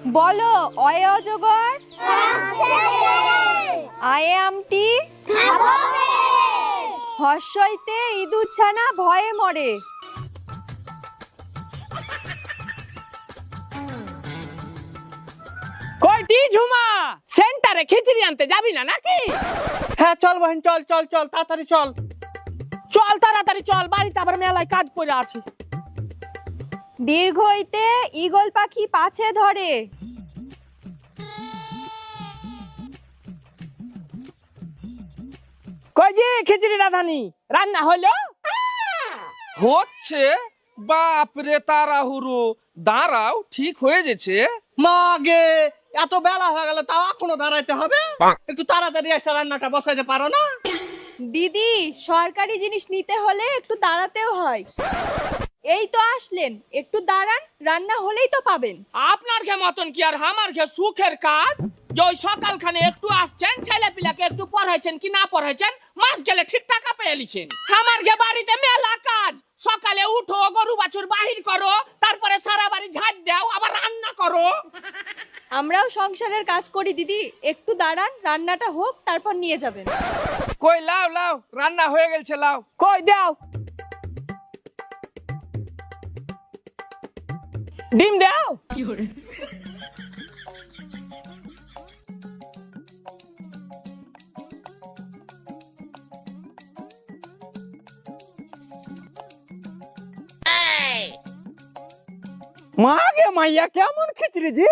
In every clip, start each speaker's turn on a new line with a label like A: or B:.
A: বলো অয়ে অজগর আয়ে আমটি হর্ষইতে ইঁদুর ছানা ভয়ে মরে।
B: কয়টি ঝুমা সেন্টারে খিচুড়ি আনতে যাবি না নাকি?
C: হ্যাঁ চল বহিন, চল চল চল, তাড়াতাড়ি চল।
B: চল তাড়াতাড়ি চল, বাড়িতে আবার মেলায় কাজ পড়ে আছে।
A: দীর্ঘ হইতে ঈগল পাখি পাছে ধরে।
B: কই যে খিচুড়ি রাধানি রান্না হলো?
D: হচ্ছে। বাপরে তাড়াহুড়ো, দাঁড়াও ঠিক হয়ে গেছে।
C: মাগে এত বেলা হয়ে গেল, তাও এখনো দাঁড়াইতে হবে? একটু তাড়াতাড়ি এসে রান্নাটা বসাইতে পারো না?
A: দিদি সরকারি জিনিস নিতে হলে একটু দাঁড়াতেও হয়। এই তো আসলেন, একটু দাঁড়ান, রান্না হলেই তো পাবেন।
B: আপনার কে মতন কি আর আমার কে সুখের কাজ যে ওই সকালখানে একটু আসছেন, ছেলে পিলাকে একটু পড়াইছেন কি না পড়াইছেন, মাস গেলে ঠিক টাকা পেয়ে লিছেন। আমার কে বাড়িতে মেলা কাজ, সকালে উঠো, গরু বাছুর বাহির করো, তারপরে সারা বাড়ি ঝাড় দাও, আবার রান্না করো।
A: আমরাও সংসারের কাজ করি দিদি, একটু দাঁড়ান, রান্নাটা হোক তারপর নিয়ে যাবেন।
D: কই লাও লাও, রান্না হয়ে গেছে, লাও।
B: কই দাও, ডিম দাও।
E: মাগে মাইয়া কেমন খিচড়ি জি?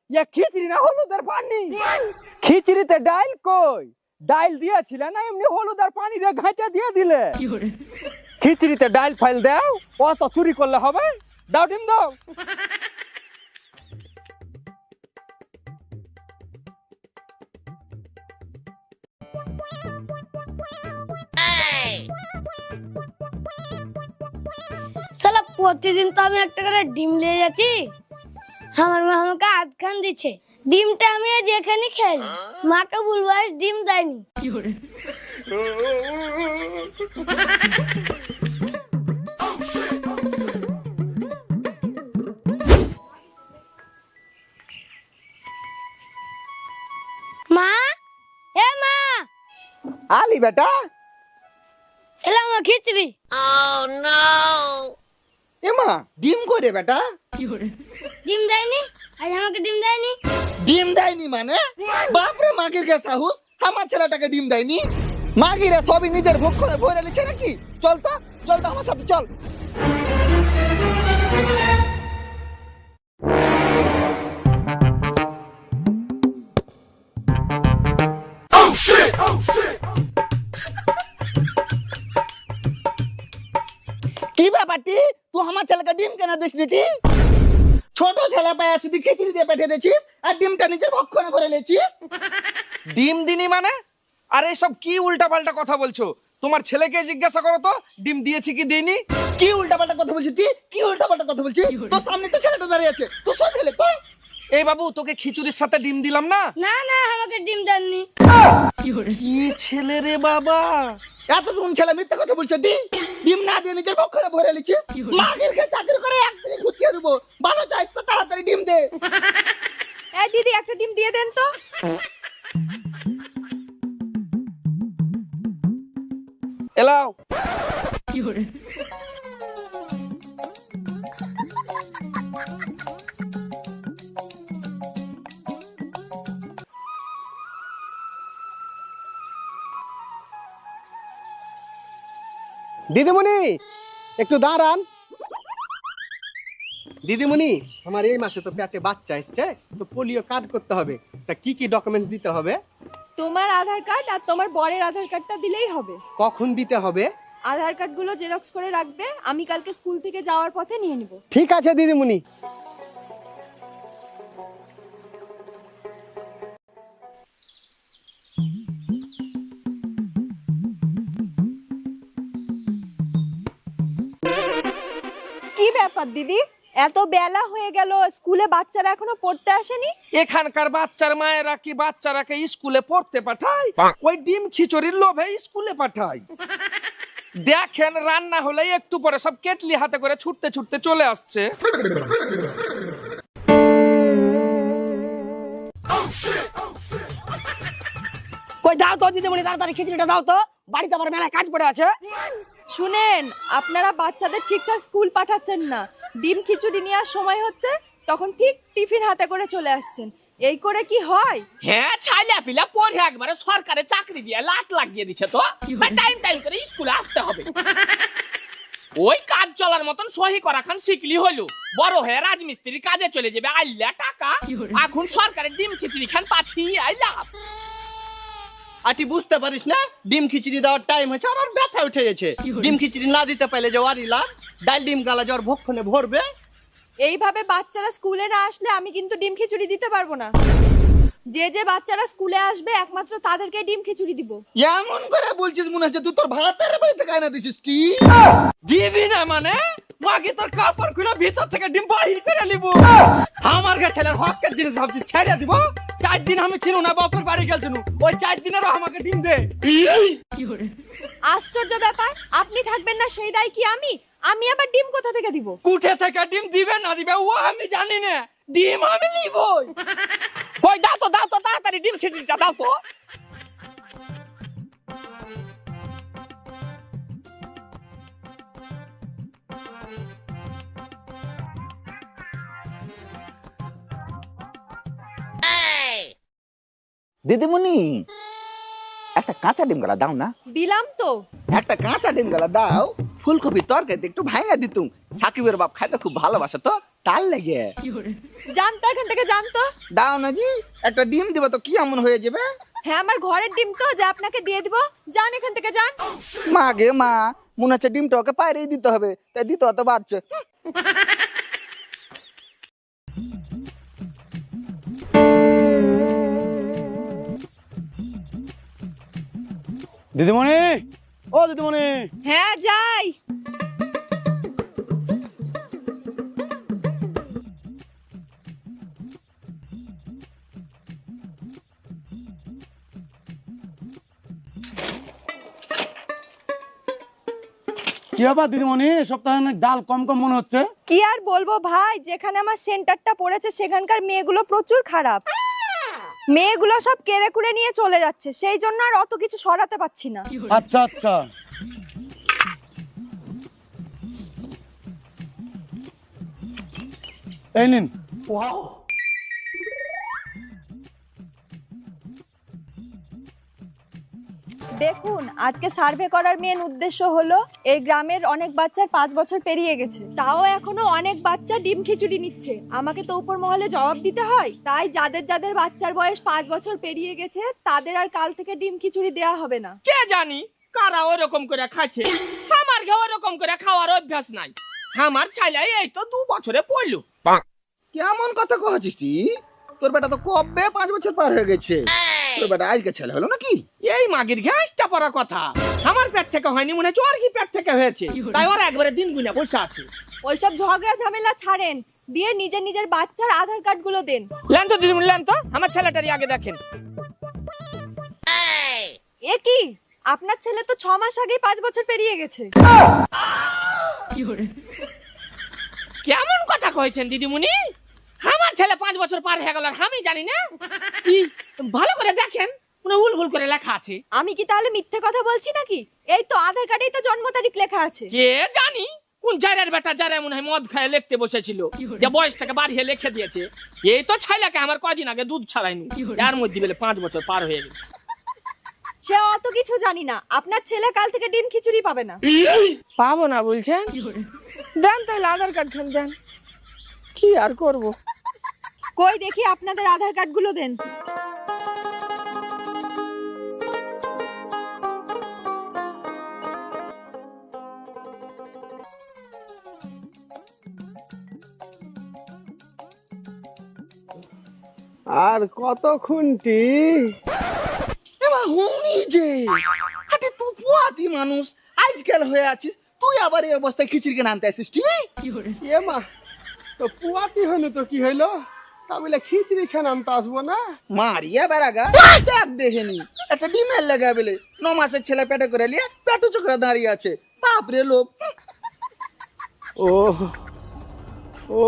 E: ইয়া খিচড়ি না হলুদের পানি? খিচড়িতে ডাইল কই? ডাইল দিয়েছিল না এমনি হলুদের পানি দিয়ে ঘাঁটা দিয়ে দিলে? খিচড়িতে ডাইল ফাইল দাও, অত চুরি করলে হবে? দাও ডিম দাও।
F: সালা প্রতিদিন তো আমি একটা করে ডিম নিয়ে যাচ্ছি, আমার মা আমাকে আধ খান দিচ্ছে। ডিমটা আমি যেখানে খাই মাকে বলবো আজ ডিম দেয়নি। মা, এ মা,
E: আলি বেটা,
F: এলা আমার খিচড়ি।
E: এমা ডিম করে বেটা?
F: ডিম দেয়নি, আজ আমাকে ডিম দেয়নি।
C: ডিম দেয়নি মানে? বাপরে মাগির গে সাহস, আমার ছেলেটাকে ডিম দেয়নি? মাগিরা সবই নিজের ভক্ষণে ভরে লিখে নাকি? চল তো, চল তো আমার সাথে চল। কি ব্যাপারটি, তুই আমার ছেলেকে ডিম কেন দিস নি? ছোট ছেলে পায়া শুধু খিচড়ি দিয়ে পেটে দিয়েছিস আর ডিমটা নিজের ভক্ষণে ভরে লেছিস।
D: ডিম দিনি মানে? আরে সব কি উল্টা পাল্টা কথা বলছো? তোমার ছেলেকে জিজ্ঞাসা করো তো ডিম দিয়েছি কি দিইনি।
C: কি উল্টাপাল্টা কথা বলছিস তুই? কি উল্টাপাল্টা কথা বলছিস? তোর সামনে তো ছেলেটা দাঁড়িয়ে আছে, তুই সব ছেলে তো।
D: এই বাবু, তোকে খিচুড়ির সাথে ডিম দিলাম না?
F: না না, আমাকে ডিম দেননি।
D: কি ছেলে রে বাবা!
C: এতটুকু ছেলে মিথ্যা কথা বলছে দি? ডিম না দিয়ে নিজের ভক্ষণে ভরে লিছিস। মাগের কে চাকরি করে একদিনে গুছিয়ে দেবো, ভালো চাইছ তো তাড়াতাড়ি ডিম দে।
A: এই দিদি একটা ডিম দিয়ে দেন তো।
D: এলাও।
E: দিদিমণি একটু দাঁড়ান।
C: দিদিমণি, আমার এই মাসে তো পেটে বাচ্চা এসছে, তো পোলিও কার্ড করতে হবে। তা কি কি ডকুমেন্ট দিতে হবে?
A: তোমার আধার কার্ড আর তোমার বরের আধার কার্ডটা দিলেই হবে।
C: কখন দিতে হবে?
A: আধার কার্ডগুলো জেরক্স করে রাখবে, আমি কালকে স্কুল থেকে যাওয়ার পথে নিয়ে নিব।
E: ঠিক আছে দিদিমণি।
A: কি ব্যাপার দিদি, এত বেলা হয়ে গেল, স্কুলে বাচ্চারা এখনো পড়তে আসেনি?
D: এখানকার বাচ্চার মায়েরা কি বাচ্চারাকে স্কুলে পড়তে পাঠায়? ওই ডিম খিচুড়ির লোভে স্কুলে পাঠায়। দেখেন রান্না হলে একটু পরে সব কেটলি হাতে করে ছুটতে ছুটতে চলে আসছে।
E: কই দাও তো দিদিমণি, তাড়াতাড়ি খিচুড়িটা দাও তো, বাড়িতে আমার মেলায় কাজ পড়ে আছে।
A: শুনেন, আপনারা বাচ্চাদের ঠিকঠাক স্কুল পাঠাচ্ছেন না। ডিম খিচুড়ি নেওয়ার সময় হচ্ছে, তখন ঠিক টিফিন হাতে করে চলে আসছেন। এই করে কি হয়?
B: হ্যাঁ, ছাইলা পিলা পড়ে একবারে সরকারে চাকরি দিয়ে লাট লাগিয়ে দিছে তো, টাইম টাইম করে স্কুলে আসতে হবে। ওই কাজ চলার মতন সহি করা খান শিখলি হলো, বড় হয়ে রাজমিস্ত্রির কাজে চলে যাবে, আইলা টাকা। এখন সরকারের ডিম খিচুড়ি খান পাছি আইলা।
G: আর তুই বুঝতে পারিস না ডিম খিচুড়ি দেওয়ার টাইম হয়েছে, আর ব্যথা উঠে গেছে। ডিম খিচুড়ি না দিতে পারলে যে ওয়ারি লাভ, ডাল ডিম গালা জ্বর ভক্ষণে ভরবে।
A: এইভাবে বাচ্চারা স্কুলে না আসলে আমি কিন্তু ডিম খিচুড়ি দিতে পারবো না। যে যে বাচ্চারা স্কুলে আসবে একমাত্র তাদেরকে ডিম খিচুড়ি দিব।
C: এমন করে বলছিস মনে হচ্ছে তুই তোর ভাতের বাড়িতে কায়না দিছিস টি।
E: দিবি না মানে মাকে তোর কাপড় খুলে ভিতর থেকে ডিম বাহির করে নিব। আমার কাছে ছেলের হকের জিনিস ভাবছিস ছেড়ে দিব? 4 দিন আমি ছিল না, বাপের বাড়ি গেছিল, ওই 4 দিনেরও আমাকে ডিম দে।
A: আশ্চর্য ব্যাপার, আপনি থাকবেন না সেই দায় কি আমি? আমি আবার ডিম কোথা থেকে দিব?
E: কুঠে থেকে ডিম দিবে না দিবে ও আমি জানি না, ডিম আমি নিবই।
B: কই দাও তো তাড়াতাড়ি ডিম খিচুড়িটা দাও তো।
C: দিদিমণি, একটা কাঁচা ডিম গালা দাও না।
A: দিলাম তো।
C: একটা কাঁচা ডিম গালা দাও, ফুলকপি তরকারিতে একটু ভাঙা দিতুম। সাকিবের বাপ খাইতে খুব ভালোবাসে তো, তার লেগে।
A: জানতো, এখান থেকে জানতো।
C: দাও না জি, একটা ডিম দিবা তো কি এমন হয়ে যাবে?
A: হ্যাঁ, আমার ঘরের ডিম তো, যা আপনাকে দিয়ে দিব। যান এখান থেকে যান।
C: মা গে মা, মনে হচ্ছে ডিমটা ওকে পাইরেই দিতে হবে, তাই দিতে হতো বাচ্চা।
E: দিদিমণি, ও দিদিমণি।
A: হ্যাঁ, যাই।
E: কি ব্যাপার দিদিমণি, সপ্তাহে ডাল কম কম মনে হচ্ছে?
A: কি আর বলবো ভাই, যেখানে আমার সেন্টারটা পড়েছে সেখানকার মেয়েগুলো প্রচুর খারাপ। মেয়েগুলো সব কেড়ে কুড়ে নিয়ে চলে যাচ্ছে, সেই জন্য আর অত কিছু সরাতে পারছি না।
E: আচ্ছা আচ্ছা। এই নিন।
A: দেখুন, আজকে সার্ভে করার মেন উদ্দেশ্য হলো এই গ্রামের অনেক বাচ্চার 5 বছর পেরিয়ে গেছে, তাও এখনো অনেক বাচ্চা ডিম খিচুড়ি নিচ্ছে। আমাকে তো উপর মহলে জবাব দিতে হয়, তাই যাদের যাদের বাচ্চার বয়স 5 বছর পেরিয়ে গেছে তাদের আর কাল থেকে ডিম খিচুড়ি দেওয়া হবে না।
B: কে জানি কারা ওরকম করে খাচ্ছে, আমার ঘে ওরকম করে খাওয়ার অভ্যাস নাই। আমার ছেলে এই তো 2 বছরে পড়লো।
C: কেমন কথা কহছিস তুই? তোর বেটা তো কবে 5 বছর পার হয়ে গেছে, তোর বেটা আজকে ছেলে হলো নাকি?
B: এই মাগির ঘাসটা পড়া কথা, আমার পেট থেকে হয়নি, মনে হচ্ছে ওর কি পেট থেকে হয়েছে, তাই ওরা একবারে দিন গুনে বসে আছে।
A: ওইসব ঝগড়া ঝামেলা ছাড়েন, দিয়ে নিজের নিজের বাচ্চার আধার কার্ড গুলো দেন।
B: লেন তো দিদিমণি, লেন তো, আমার ছেলেটারই আগে দেখেন।
A: এ কি, আপনার ছেলে তো 6 মাস আগেই 5 বছর পেরিয়ে গেছে।
B: কেমন কথা কইছেন দিদিমণি? আমার ছেলে 5 বছর পার হয়ে গেল আর আমি জানি না? কি ভালো করে দেখেন, মানে উলহুল করে লেখা আছে।
A: আমি কি তাহলে মিথ্যে কথা বলছি নাকি? এই তো আধার কার্ডেই তো জন্ম তারিখ লেখা আছে।
B: কে জানি কোন জায়গার বেটা যারা মনে হয় মদ খায় লিখতে বসেছিল, যে বয়সটাকে বাড়িয়ে লিখে দিয়েছে। এই তো ছেলেকে আমার কদিন আগে দুধ ছাড়াইনি, এর মধ্যে বলে 5 বছর পার হয়ে গেছে।
A: সে অত কিছু জানি না, আপনার ছেলে কাল থেকে ডিম খিচুড়ি পাবে না।
B: পাবো না বলছেন? দেন তাহলে আধার কার্ড খান দেন, কি আর করবো।
A: কই দেখি আপনাদের আধার কার্ড গুলো দেন।
E: আর কত খুনটি?
C: এমা হুনি যে আরে তুই পুয়াতি মানুষ, আজকাল হয়ে আছিস, তুই আবার এই অবস্থায় খিচুড়ি কেন আনতে আসিস? ঠিক
E: এ মা, তো পুয়াতি হইলো তো কি হইলো, তা বলে খিচড়ি খান আনতে আসবো না?
C: মারিয়া বেড়াগা দেখ দেখেনি একটা ডিমের লাগা বলে 9 মাসের ছেলে পেটে করে নিয়ে পেটু চোখরা দাঁড়িয়ে আছে। বাপরে লোক।
E: ও ও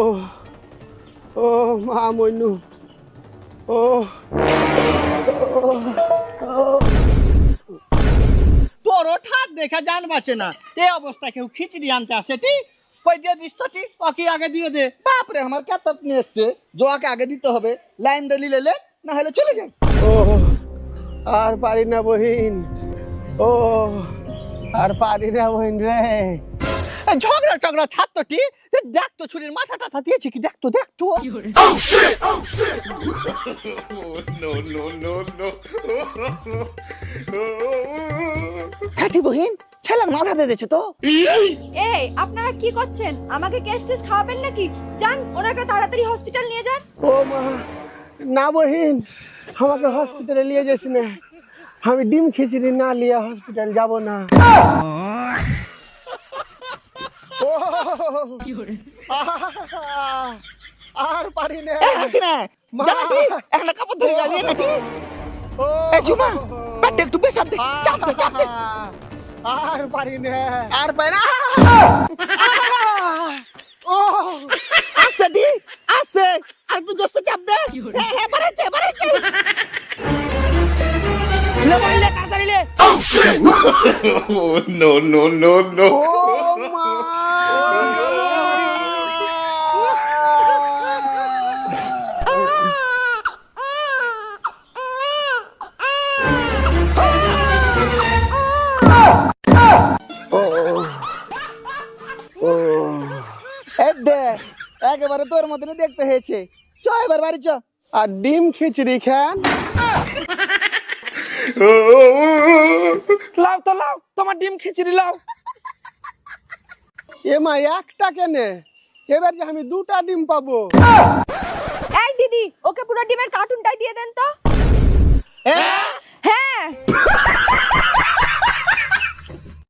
E: ও মা মইনু, ও ও
G: পরোটা দেখে জান বাঁচে না এই অবস্থা কেউ খিচড়ি আনতে আসে টি কই দিয়ে দিস তো টি ওকে আগে দিয়ে দে
C: বাপরে আমার কেতাত নিয়ে এসছে জোয়াকে আগে দিতে হবে লাইন দলি লেলে না হলে চলে যায়
E: ও আর পারি না বহিন ও আর পারি না বহিন রে
G: এই ঝগড়া টগড়া ছাড় তো টি দেখ তো ছুরির মাথা টাথা দিয়েছে কি দেখ তো
C: হ্যাঁ বহিন ছেলের মাথা দিয়ে দিয়েছে তো
A: এই আপনারা কি করছেন? আমাকে কেস টেস খাওয়াবেন নাকি? যান ওনাকে তাড়াতাড়ি হসপিটাল নিয়ে যান।
E: ও মা না বহিন আমাকে হসপিটালে নিয়ে যাস না আমি ডিম খিচড়ি না লিয়ে হসপিটাল যাব না
C: ও আর পারি না হাসিনা জানাবি একটা কাপড় ধরে গালিয়ে নাকি এই ঝুমা পেটে একটু পেশাব দে চাপ দে আর পারি না আর পারি না ও আসে দি আসে আর একটু জোরে চাপ দে হ্যাঁ বাড়াইছে
B: লে ভাই লে তাড়াতাড়ি লে
C: ও মা একেবারে তোর মতনই দেখতে হয়েছে চ এবার বাড়ি চ
E: আর ডিম খিচড়ি খান
D: লাও তো লাও তোমার ডিম খিচড়ি লাও
E: এ মা একটা কেনে এবার যে আমি দুটা ডিম পাবো
A: এই দিদি ওকে পুরো ডিমের কার্টুনটাই দিয়ে দেন তো।